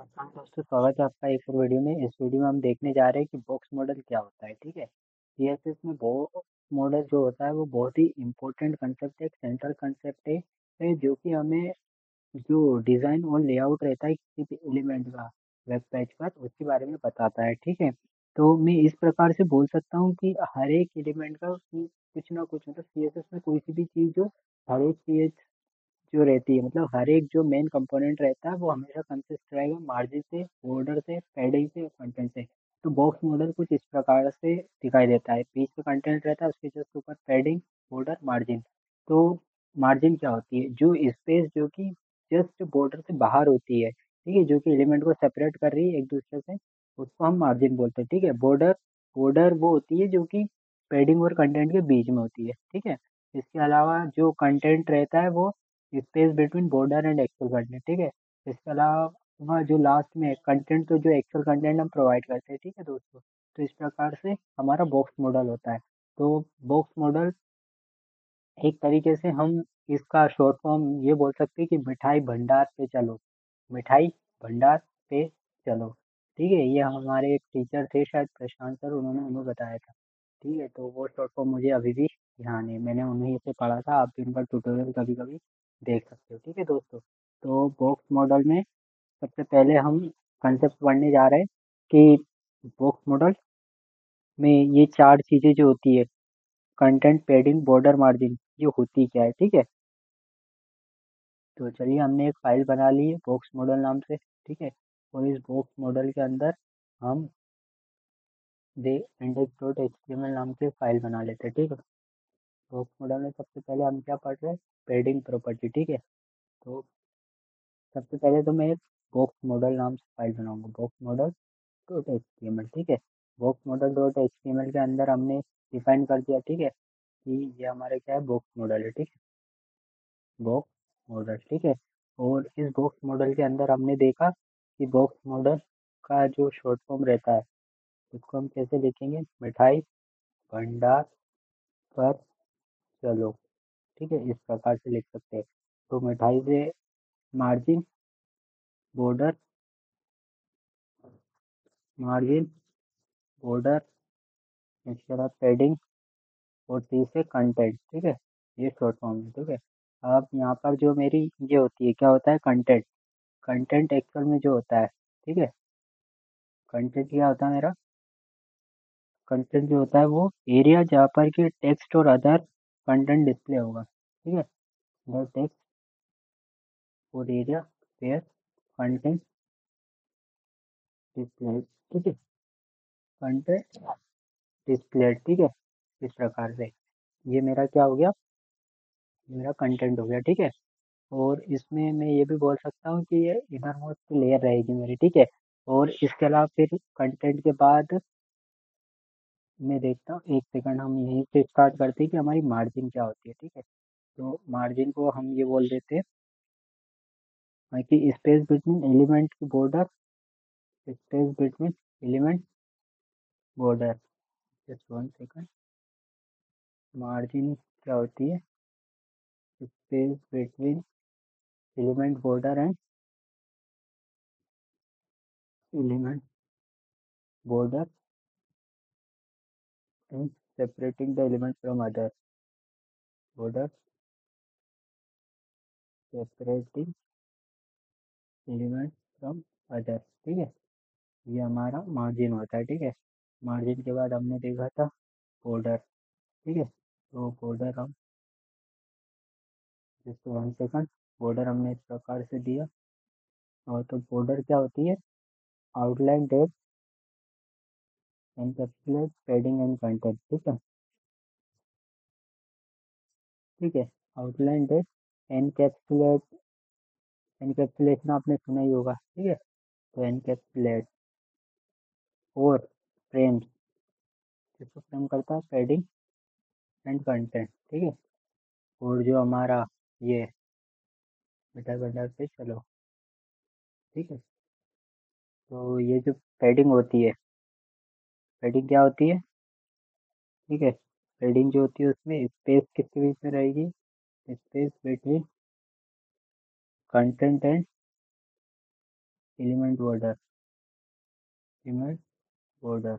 नमस्कार दोस्तों, स्वागत है आपका एक और वीडियो में। इस वीडियो में हम देखने जा रहे हैं कि बॉक्स मॉडल क्या होता है। ठीक है, सीएसएस में बॉक्स मॉडल जो होता है वो बहुत ही इम्पोर्टेंट कंसेप्ट है, एक सेंट्रल कंसेप्ट है जो कि हमें जो डिज़ाइन और लेआउट रहता है किसी भी एलिमेंट का वेब पेज पर, उसके बारे में बताता है। ठीक है, तो मैं इस प्रकार से बोल सकता हूँ कि हर एक एलिमेंट का कुछ ना कुछ, मतलब सीएसएस में कोई सी भी चीज़ जो हर एक चीज जो रहती है, मतलब हर एक जो मेन कंपोनेंट रहता है वो हमेशा कंसिस्ट रहेगा मार्जिन से, बॉर्डर से, पैडिंग से, कंटेंट से। तो बॉक्स मॉडल कुछ इस प्रकार से दिखाई देता है। बीच में कंटेंट रहता है, उसके जस्ट ऊपर पैडिंग, बॉर्डर, मार्जिन। तो मार्जिन क्या होती है? जो स्पेस जो कि जस्ट बॉर्डर से बाहर होती है, ठीक है, जो कि एलिमेंट को सेपरेट कर रही है एक दूसरे से, उसको हम मार्जिन बोलते हैं। ठीक है, बॉर्डर बॉर्डर वो होती है जो कि पैडिंग और कंटेंट के बीच में होती है। ठीक है, इसके अलावा जो कंटेंट रहता है वो space between border and actual content. ठीक है, इसके अलावा जो लास्ट में कंटेंट, तो जो एक्चुअल कंटेंट हम प्रोवाइड करते हैं। ठीक है दोस्तों, तो इस प्रकार से हमारा बॉक्स मॉडल होता है। तो बॉक्स मॉडल एक तरीके से हम इसका शॉर्ट फॉर्म ये बोल सकते हैं कि मिठाई भंडार पे चलो, मिठाई भंडार पे चलो। ठीक है, ये हमारे एक टीचर थे शायद प्रशांत सर, उन्होंने हमें बताया था। ठीक है, तो वो शॉर्ट फॉर्म मुझे अभी भी ध्यान है, मैंने उन्हीं से पढ़ा था। आप भी उनका ट्यूटोरियल कभी कभी देख सकते हो। ठीक है दोस्तों, तो बॉक्स मॉडल में सबसे पहले हम कंसेप्ट पढ़ने जा रहे हैं कि बॉक्स मॉडल में ये चार चीज़ें जो होती है, कंटेंट, पैडिंग, बॉर्डर, मार्जिन, ये होती क्या है। ठीक है, तो चलिए हमने एक फाइल बना ली है बॉक्स मॉडल नाम से। ठीक है, और इस बॉक्स मॉडल के अंदर हम दे index dot H T M L नाम की फाइल बना लेते हैं। ठीक है, बॉक्स मॉडल में सबसे पहले हम क्या पढ़ रहे हैं? Padding property. ठीक है, तो सबसे पहले तो मैं एक बॉक्स मॉडल नाम से फाइल बनाऊंगा, box model dot H T M L. ठीक है, box model dot H T M L के अंदर हमने डिफाइन कर दिया, ठीक है, कि ये हमारे क्या है, बॉक्स मॉडल है। ठीक है, बॉक्स मॉडल। ठीक है, और इस बॉक्स मॉडल के अंदर हमने देखा कि बॉक्स मॉडल का जो शॉर्ट फॉर्म रहता है उसको हम कैसे लिखेंगे? मिठाई भंडार पर चलो। ठीक है, इस प्रकार से लिख सकते हैं। तो मिठाई से मार्जिन, बॉर्डर, मार्जिन, बॉर्डर, इसके बाद पैडिंग, और टी से कंटेंट। ठीक है, ये शॉर्ट फॉर्म है। ठीक है, अब यहाँ पर जो मेरी ये होती है, क्या होता है? कंटेंट। कंटेंट एक्चुअल में जो होता है, ठीक है, कंटेंट क्या होता है मेरा? कंटेंट जो होता है वो एरिया जहाँ पर कि टेक्स्ट और अदर कंटेंट डिस्प्ले होगा। ठीक है, द टेक्स्ट और एरिया वेयर कंटेंट डिस्प्ले। ठीक है, कंटेंट डिस्प्ले। ठीक है, इस प्रकार से ये मेरा क्या हो गया? ये मेरा कंटेंट हो गया। ठीक है, और इसमें मैं ये भी बोल सकता हूँ कि ये इनर मोस्ट लेयर रहेगी मेरी। ठीक है, और इसके अलावा फिर कंटेंट के बाद मैं देखता हूँ, एक सेकंड, हम यहीं से स्टार्ट करते हैं कि हमारी मार्जिन क्या होती है। ठीक है, तो मार्जिन को हम ये बोल देते हैं कि स्पेस बिटवीन एलिमेंट की border, space between element border. Just one second, margin क्या होती है? Space between element border and element border and separating the element from other border, separating element from other. ठीक है, ये हमारा मार्जिन होता है। ठीक है, मार्जिन के बाद हमने देखा था बॉर्डर। ठीक है, तो बॉर्डर हम जस्ट वन सेकंड, बॉर्डर हमने इस प्रकार से दिया। और तो बॉर्डर क्या होती है? Outline that encapsulate padding and content. ठीक है, ठीक है, आउटलाइन डेट एनकैप्सुलेट, एनकैप्सुलेशन आपने सुना ही होगा। ठीक है, तो एनकैप्सुलेट और फ्रेम्स, जिसको फ्रेम करता है पैडिंग एंड कंटेंट। ठीक है, और जो हमारा ये मिठाई भंडार पे चलो। ठीक है, तो ये जो पैडिंग होती है, पैडिंग क्या होती है? ठीक है, पैडिंग जो होती है उसमें स्पेस किसके बीच में रहेगी? Space between content and element border, element border,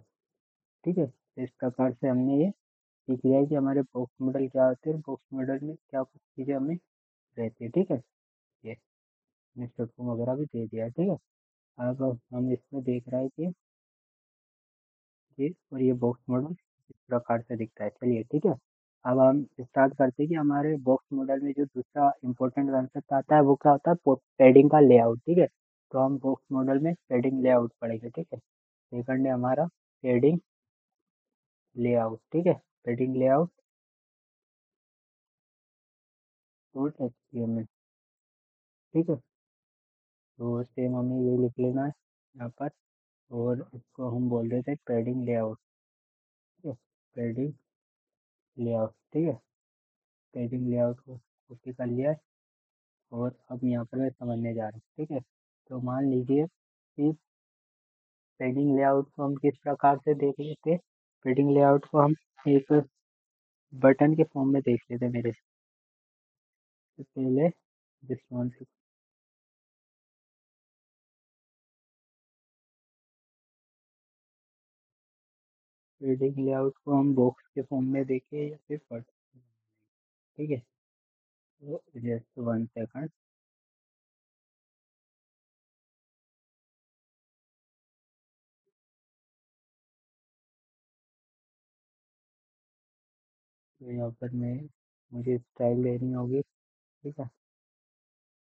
ठीक है। तो इस प्रकार से हमने ये सीख लिया है कि हमारे बॉक्स मॉडल क्या होते हैं, बॉक्स मॉडल में क्या कुछ चीज़ें हमें रहती है, ठीक है। ये नेटवर्क वगैरह भी दे दिया है, ठीक है। अब हम इसमें देख रहे हैं कि ये और ये बॉक्स मॉडल इस प्रकार से दिखता है, चलिए ठीक है। अब हम स्टार्ट करते हैं कि हमारे बॉक्स मॉडल में जो दूसरा इंपॉर्टेंट कंसेप्ट आता है वो क्या होता है, पैडिंग का लेआउट, ठीक है। तो हम बॉक्स मॉडल में पैडिंग लेआउट पढ़ेंगे, ठीक है। सेकंड है हमारा पैडिंग लेआउट, ठीक है। पैडिंग लेआउट डॉट एचटीएमएल, ठीक है। तो सेम हमें ये लिख लेना है यहाँ पर, और इसको हम बोल देते हैं पैडिंग लेआउट, ठीक है। पैडिंग लेआउट, ठीक है। पैडिंग लेआउट को कॉपी कर लिया है, और अब यहाँ पर मैं समझने जा रहा हूँ, ठीक है। तो मान लीजिए कि पेडिंग लेआउट को हम किस प्रकार से देख लेते हैं। पेडिंग लेआउट को हम एक बटन के फॉर्म में देख लेते हैं। मेरे से पहले रिस्पॉन्सिव पेडिंग लेआउट को हम बॉक्स के फॉर्म में देखें या फिर बटन, ठीक है। तो जस्ट 1 सेकंड, तो यहाँ पर मैं मुझे स्टाइल देनी होगी, ठीक है।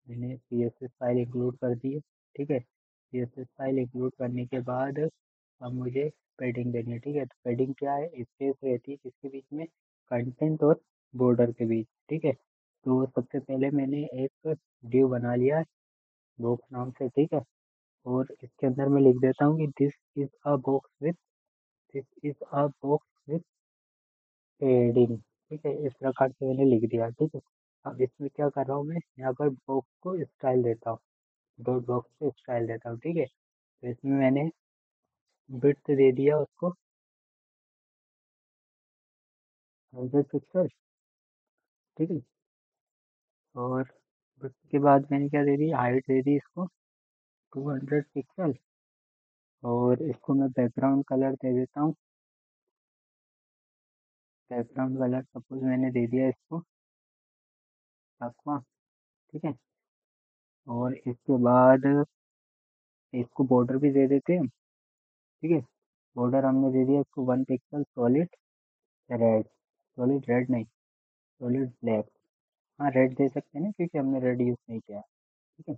मैंने CSS फाइल इंक्लूड कर दी है, ठीक है। CSS फाइल इंक्लूड करने के बाद अब मुझे पैडिंग देनी है, ठीक है। तो पैडिंग क्या है, स्पेस रहती है किसके बीच में, कंटेंट और बॉर्डर के बीच, ठीक है। तो सबसे पहले मैंने एक डिव बना लिया है बॉक्स नाम से, ठीक है। और इसके अंदर मैं लिख देता हूँ कि this is a box with padding, ठीक है। इस प्रकार से मैंने लिख दिया, ठीक है। अब इसमें क्या कर रहा हूँ, मैं यहाँ पर बॉक्स को स्टाइल देता हूँ, डॉट बॉक्स पे स्टाइल देता हूँ, ठीक है। तो इसमें मैंने विड्थ दे दिया उसको 100 पिक्सल, ठीक है। और विड्थ के बाद मैंने क्या दे दी, हाइट दे दी इसको 200 पिक्सल, और इसको मैं बैकग्राउंड कलर दे देता हूँ। बैकग्राउंड कलर सपोज मैंने दे दिया इसको aqua, ठीक है। और इसके बाद इसको बॉर्डर भी दे देते हैं, ठीक है। बॉर्डर हमने दे दिया इसको 1 pixel solid red, solid red नहीं, सॉलिड ब्लैक। हाँ रेड दे सकते हैं ना, क्योंकि हमने रेड यूज़ नहीं किया है, ठीक है।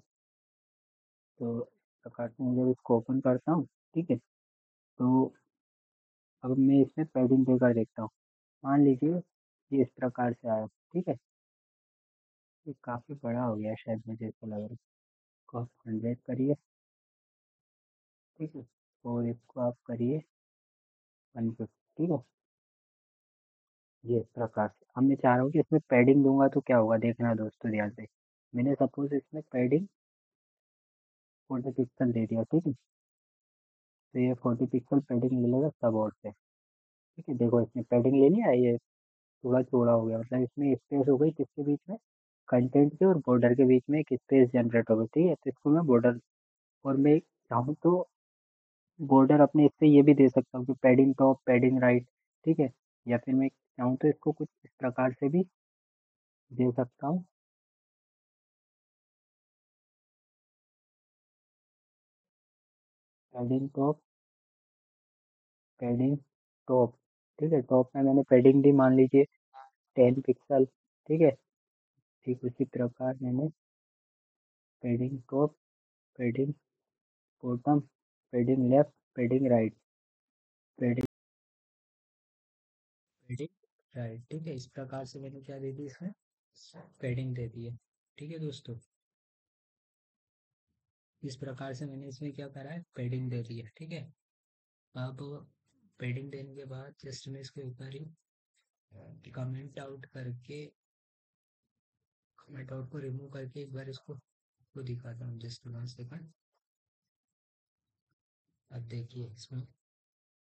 तो इस प्रकार से मैं जब इसको ओपन करता हूँ, ठीक है। तो अब मैं इसमें पैडिंग देकर देखता हूँ। मान लीजिए ये इस प्रकार से आया, ठीक है। ये काफ़ी बड़ा हो गया शायद, मुझे ऐसा लग रहा है। इसको आप 100 करिए, ठीक है। और इसको आप करिए 150, ठीक है। ये इस प्रकार से अब मैं चाह रहा हूँ कि इसमें पैडिंग दूंगा तो क्या होगा, देखना दोस्तों ध्यान से। मैंने सपोज इसमें पैडिंग 40 पिक्सल दे दिया, ठीक है। तो ये 40 पिक्सल पैडिंग मिलेगा सब और से, ठीक है। देखो इसमें पैडिंग ले लिया, ये थोड़ा चौड़ा हो गया, मतलब इसमें स्पेस हो गई किसके बीच में, कंटेंट के और बॉर्डर के बीच में एक स्पेस जनरेट हो गई, ठीक है। तो इसको मैं बॉर्डर, और मैं चाहूँ तो बॉर्डर अपने इससे ये भी दे सकता हूँ कि पैडिंग टॉप पैडिंग राइट, ठीक है। या फिर मैं चाहूँ तो इसको कुछ इस प्रकार से भी दे सकता हूँ, पैडिंग टॉप पैडिंग टॉप, ठीक है। टॉप में मैंने पैडिंग दी मान लीजिए 10 पिक्सल, ठीक है। ठीक उसी प्रकार मैंने padding top padding bottom padding left padding right padding padding right, ठीक है। इस प्रकार से मैंने क्या दे दी इसमें, पैडिंग दे दी है, ठीक है दोस्तों। इस प्रकार से मैंने इसमें क्या करा है, पैडिंग दे दी है, ठीक है। अब पैडिंग देने के बाद जस्ट मैं इसके ऊपर ही कमेंट आउट करके, कमेंट आउट को रिमूव करके एक बार इसको को दिखाता हूँ, जस्ट 1 सेकंड। अब देखिए इसमें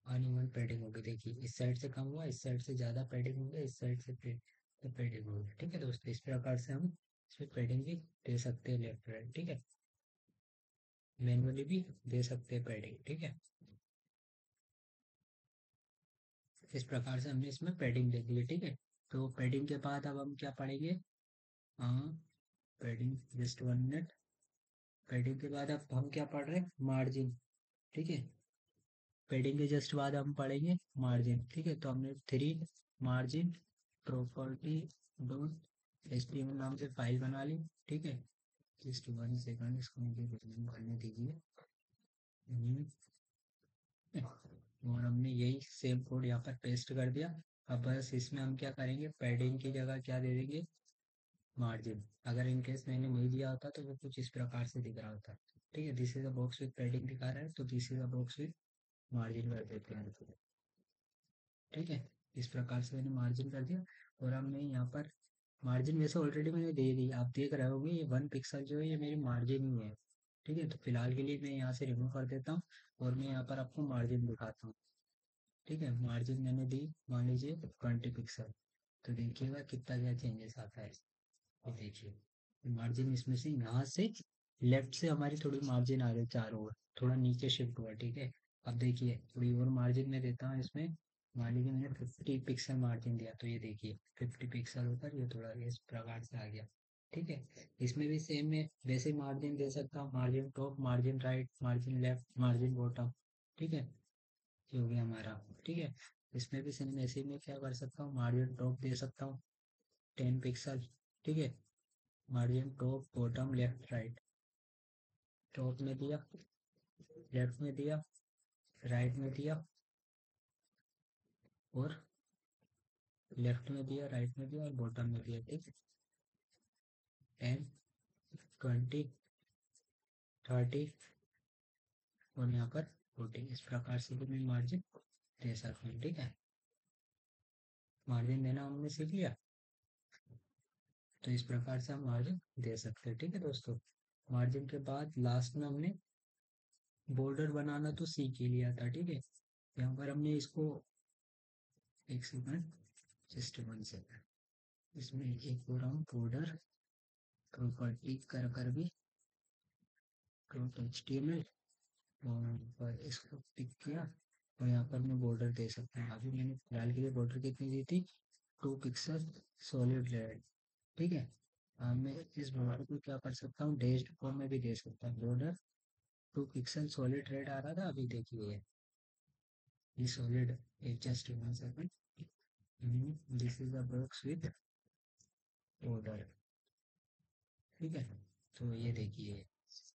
अनइवन पैडिंग होगी, देखिए इस साइड से कम हुआ, इस साइड से ज़्यादा पैडिंग हो गया, इस साइड से पैडिंग हो गया, ठीक है दोस्तों। इस प्रकार से हम इसमें पैडिंग भी दे सकते हैं लेफ्ट राइट, ठीक है। मैनुअली भी दे सकते हैं पैडिंग, ठीक है। इस प्रकार से हमने इसमें पैडिंग दे दी है, ठीक है। तो पैडिंग के बाद अब हम क्या पढ़ेंगे, हाँ, पैडिंग, जस्ट 1 मिनट। पैडिंग के बाद अब हम क्या पढ़ रहे हैं, मार्जिन, ठीक है। पैडिंग के जस्ट बाद हम पढ़ेंगे मार्जिन, ठीक है। तो हमने 3 मार्जिन प्रॉपर्टी डॉट एचटीएमएल नाम से फाइल बना ली, ठीक है। जस्ट 1 सेकंड, इसको मुझे रिज्यूम करने दीजिए। और हमने यही सेम कोड यहाँ पर पेस्ट कर दिया। अब बस इसमें हम क्या करेंगे, पैडिंग की जगह क्या दे देंगे, मार्जिन। अगर इन केस मैंने नहीं दिया होता तो वो कुछ इस प्रकार से दिख रहा होता, ठीक है। This is a box with padding दिखा रहा है, तो this is a box with margin कर देते हैं, ठीक है। इस प्रकार से मैंने मार्जिन कर दिया। और हमने यहाँ पर मार्जिन वैसे ऑलरेडी मैंने दे दी, आप देख रहे होंगे ये 1 पिक्सल जो है ये मेरी मार्जिन ही है, ठीक है। तो फिलहाल के लिए मैं यहाँ से रिमूव कर देता हूँ और मैं यहाँ पर आपको मार्जिन दिखाता हूँ, ठीक है। मार्जिन मैंने दी, मान लीजिए 20 पिक्सल। तो देखिएगा कितना क्या चेंजेस आता है, ये देखिए मार्जिन इसमें से यहाँ से लेफ्ट से हमारी थोड़ी मार्जिन आ रही है चारों ओर, थोड़ा नीचे शिफ्ट हुआ, ठीक है। अब देखिए थोड़ी और मार्जिन में देता हूँ इसमें, मान लीजिए मैंने 50 पिक्सल मार्जिन दिया, तो ये देखिए 50 पिक्सल होकर ये थोड़ा इस प्रकार से आ गया, ठीक है। इसमें भी सेम है, वैसे मार्जिन दे सकता हूँ, margin top, margin right, margin left, margin bottom, ठीक है। ये हो गया हमारा, ठीक है। इसमें भी सेम ऐसे ही मैं क्या कर सकता हूँ, मार्जिन टॉप दे सकता हूँ 10 पिक्सल, ठीक है। Margin top, bottom, left, right. Top में दिया, लेफ्ट में दिया, राइट में दिया, और लेफ्ट में दिया, राइट में दिया, और बॉटम में दिया, ठीक है। 10, 20, 30 और यहाँ पर 40, इस प्रकार से भी मैं मार्जिन दे सकता हूँ, ठीक है। मार्जिन देना हमने सीख लिया, तो इस प्रकार से हम मार्जिन दे सकते हैं, ठीक है दोस्तों। मार्जिन के बाद लास्ट में हमने बॉर्डर बनाना तो सीख ही लिया था, ठीक है। यहाँ पर हमने इसको, एक सेकंड, जस्ट 1 सेकंड, इसमें एक और हम बॉर्डर प्रॉपर्टी कर कर भी डॉट एचटीएमएल और इसको पिक किया, और यहाँ पर मैं बॉर्डर दे सकता हूँ। अभी मैंने फिलहाल के लिए बॉर्डर कितनी दी थी, 2 पिक्सल सॉलिड रेड, ठीक है। मैं इस बॉर्डर को क्या कर सकता हूँ, डैश्ड फॉर्म में भी दे सकता हूँ। बॉर्डर 2 पिक्सल सॉलिड रेड आ रहा था, अभी देखिए ये solid, just 1 second, this is a box with border, ठीक है। तो ये देखिए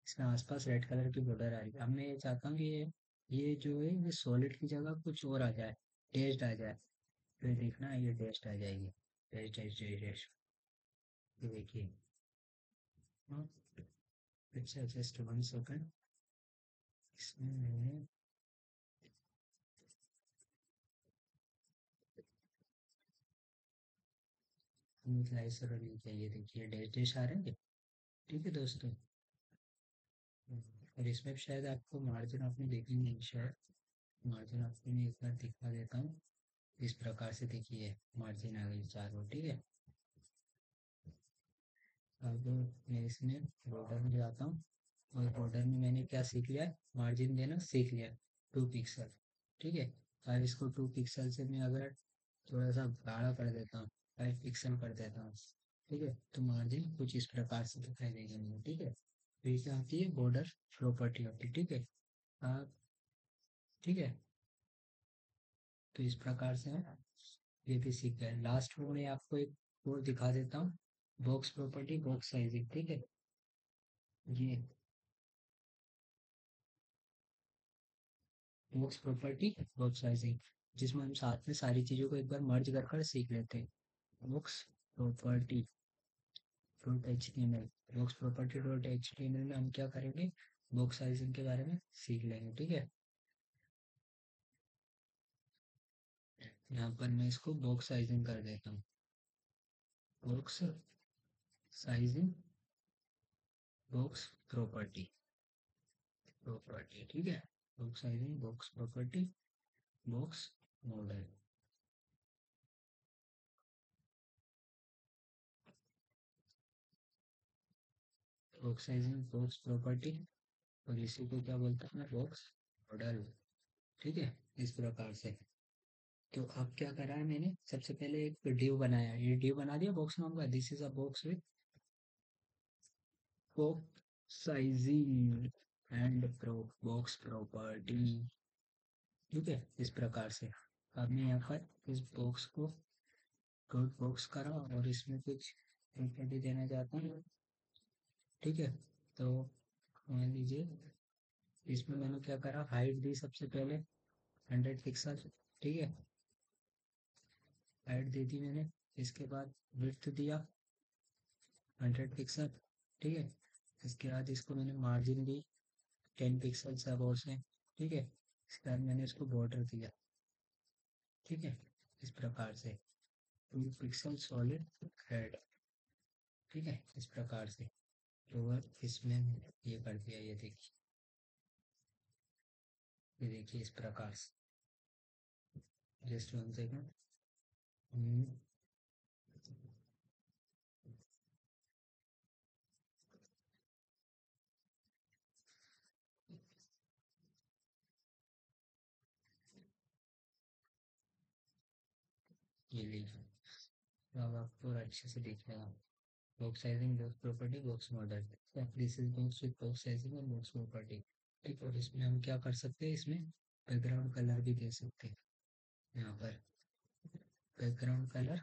इसमें आसपास रेड कलर की बॉर्डर आ रही है। अब मैं ये चाहता हूँ कि ये जो है ये सॉलिड की जगह कुछ और आ जाए, डैश्ड आ जाए। तो ये देखना ये डैश्ड आ जाएगी, डैश डैश डैश डैश, ये देखिए। हाँ, अच्छा, जस्ट 1 सेकंड, इसमें मैंने इनिशियलाइजर नहीं किया, ये देखिए डैश डैश आ रहे हैं, ठीक है दोस्तों। और इसमें भी शायद आपको मार्जिन आपने देखी नहीं शायद, मार्जिन आपको मैं एक बार दिखा देता हूँ। इस प्रकार से देखिए मार्जिन आ गई चारों, ठीक है। अब मैं इसमें बॉर्डर में जाता हूँ, और बॉर्डर में मैंने क्या सीख लिया है, मार्जिन देना सीख लिया, 2 पिक्सल, ठीक है। अब इसको 2 पिक्सल से मैं अगर थोड़ा सा गाढ़ा कर देता हूँ, 5 पिक्सल कर देता हूँ, ठीक है। तो मार्जिन कुछ इस प्रकार से दिखाई देगा मुझे, ठीक है। तो ये क्या होती है, बॉर्डर प्रॉपर्टी होती है, ठीक है। आप, ठीक है। तो इस प्रकार से हम ये भी सीख गए। लास्ट में मैं आपको एक और दिखा देता हूँ, बॉक्स प्रॉपर्टी, बॉक्स साइजिंग, ठीक है। ये बॉक्स प्रॉपर्टी, बॉक्स साइजिंग, जिसमें हम साथ में सारी चीज़ों को एक बार मर्ज कर कर सीख लेते हैं। Box property dot H T M L, box property dot H T M L में हम क्या करेंगे, बॉक्स साइजिंग के बारे में सीख लेंगे, ठीक है। यहाँ पर मैं इसको बॉक्स साइजिंग कर देता हूँ, box sizing, box property, property, ठीक है। Box sizing, box property, box model, box sizing, box property, और इसी को क्या बोलते हैं बॉक्स मॉडल। ठीक है, इस प्रकार से। तो अब क्या करा है मैंने, सबसे पहले एक डिव बनाया, ये डिव बना दिया बॉक्स नाम का, this is a box with box sizing and pro box property. ठीक है, इस प्रकार से। अब मैं यहाँ पर इस बॉक्स को डॉट बॉक्स करा और इसमें कुछ प्रॉपर्टी देना चाहता हूँ। ठीक है, तो मान लीजिए इसमें मैंने क्या करा, हाइट दी सबसे पहले 100 पिक्सल। ठीक है, हाइट दे दी मैंने। इसके बाद विड्थ दिया 100 पिक्सल। ठीक है, इसके बाद इसको मैंने मार्जिन दी 10 पिक्सल सब और से। ठीक है, इसके बाद मैंने इसको बॉर्डर दिया। ठीक है, इस प्रकार से 2 पिक्सल सॉलिड रेड। ठीक है, इस प्रकार से। तो इसमें ये कर दिया, ये देखिए इस प्रकार से। Just 1 second. ये लीजिए, अब आपको अच्छे से दिख रहा है। Box sizing, box property, box model. This is box with box sizing और बॉक्स प्रॉपर्टी। ठीक, और इसमें हम क्या कर सकते हैं, इसमें बैकग्राउंड कलर भी दे सकते हैं। यहाँ पर बैकग्राउंड कलर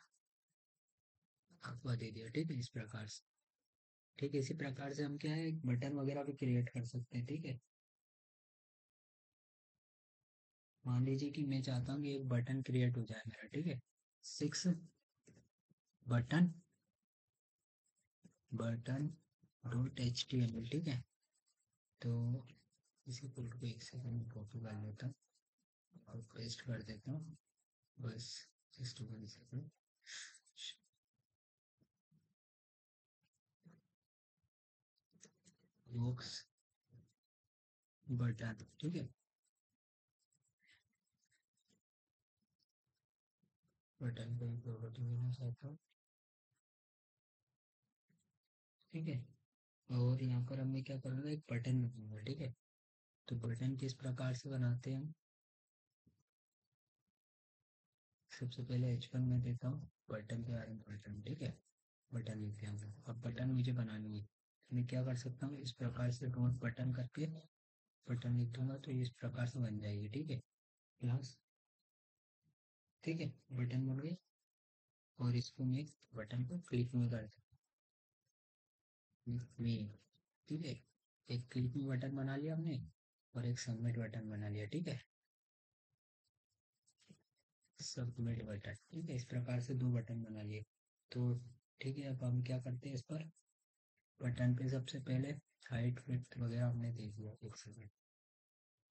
आपको दे दिया। ठीक है, इस प्रकार से। ठीक है, इसी प्रकार से हम क्या है एक बटन वगैरह भी क्रिएट कर सकते हैं। ठीक है, मान लीजिए कि मैं चाहता हूँ कि एक बटन क्रिएट हो जाए मेरा। ठीक है, 6 button button dot H T M L. ठीक है, तो इसी कोड को एक सेकंड में कॉपी कर लेता हूँ और पेस्ट कर देता हूँ। बस जस्ट 1 सेकंड। Box button. ठीक है, बटन को प्रॉपर्टी देना चाहता हूँ। ठीक है, और यहाँ पर मैं क्या करूँगा, एक बटन बनाऊंगा। ठीक है, तो बटन किस प्रकार से बनाते हैं हम, सबसे पहले H1 में देता हूँ बटन के बारे में बटन। ठीक है, बटन लिखते हैं। अब बटन मुझे बनानी है, मैं क्या कर सकता हूँ, इस प्रकार से डॉट बटन करके बटन लिख दूंगा तो ये इस प्रकार से बन जाएगी। ठीक है, प्लस। ठीक है, बटन बन गई। और इसको मैं बटन को क्लिक में कर में। ठीक है, एक क्लिक में बटन बना लिया हमने और एक सबमिट बटन बना लिया। ठीक है, सबमिट बटन। ठीक है, इस प्रकार से 2 बटन बना लिए। तो ठीक है, अब हम क्या करते हैं, इस पर बटन पे सबसे पहले हाइट विड्थ वगैरह हमने देख लिया। एक सेकंड,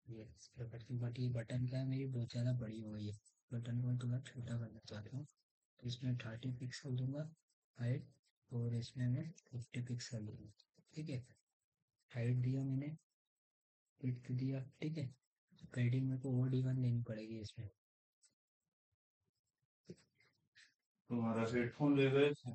ये इस प्रकार की बट ये बटन क्या है, मेरी बहुत ज़्यादा बड़ी हो गई है। बटन को मैं थोड़ा छोटा करना चाहता हूँ, तो इसमें 30 पिक्सल दूंगा हाइट, और इसमें मैं 50 पिक्सल दूंगा। ठीक है, हाइट दिया मैंने, विड्थ दिया। ठीक है, पैडिंग मेरे को और D1 लेनी पड़ेगी इसमें। तुम्हारा हेडफोन ले गए थे।